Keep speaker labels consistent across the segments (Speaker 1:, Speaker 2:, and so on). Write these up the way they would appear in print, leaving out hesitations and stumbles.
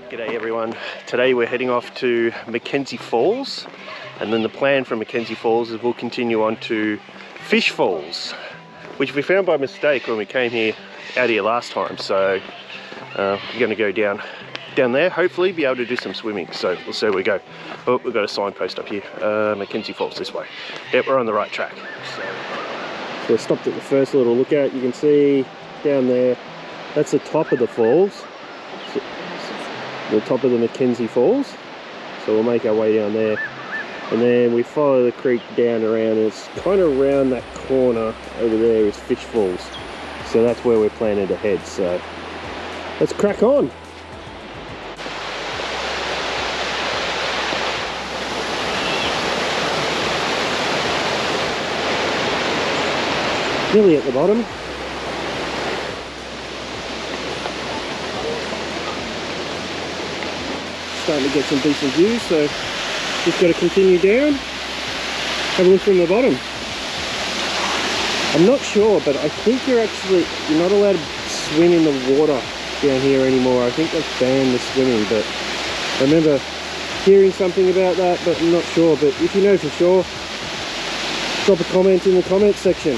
Speaker 1: G'day everyone. Today we're heading off to Mackenzie Falls, and then the plan from Mackenzie Falls is we'll continue on to Fish Falls, which we found by mistake when we came out here last time. So we're going to go down there, hopefully be able to do some swimming. So we'll see where we go. Oh, we've got a signpost up here. Mackenzie Falls this way. Yep, we're on the right track. So we stopped at the first little lookout. You can see down there, that's the top of the falls. The top of the Mackenzie Falls, so we'll make our way down there, and then we follow the creek down around, and it's kind of around that corner over there is Fish Falls, so that's where we're planning to head. So let's crack on. Nearly at the bottom. Starting to get some decent views, so just got to continue down, have a look from the bottom. I'm not sure, but I think you're not allowed to swim in the water down here anymore. I think they've banned the swimming, but I remember hearing something about that, but I'm not sure. But if you know for sure, drop a comment in the comment section.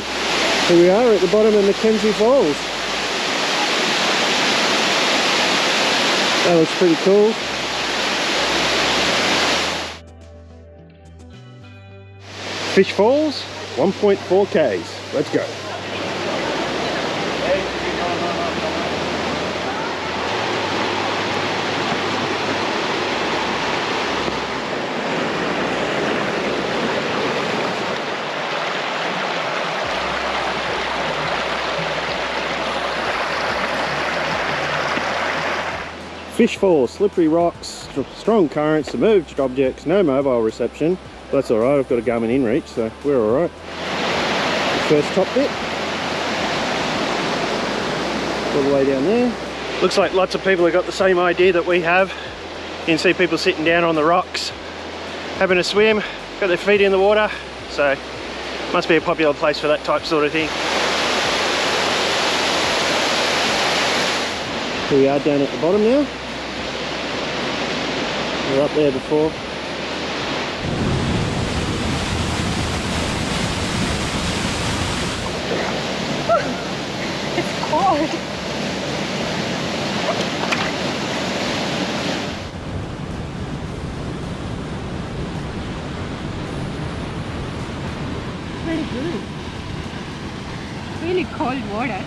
Speaker 1: Here we are at the bottom of Mackenzie Falls. That looks pretty cool. Fish Falls, 1.4 Ks. Let's go. Fish Falls, slippery rocks, strong currents, submerged objects, no mobile reception. That's alright, I've got a Garmin inReach, so we're alright. First top bit. All the way down there. Looks like lots of people have got the same idea that we have. You can see people sitting down on the rocks, having a swim, got their feet in the water, so must be a popular place for that type sort of thing. Here we are down at the bottom now. We were up there before.
Speaker 2: Hard. Very good. Really cold water.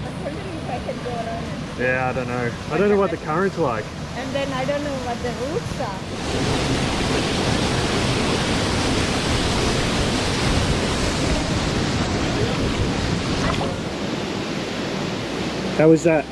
Speaker 2: I'm wondering if I can go around.
Speaker 1: Yeah, I don't know. I don't know what the current's like.
Speaker 2: And then I don't know what the roots are.
Speaker 1: How was that?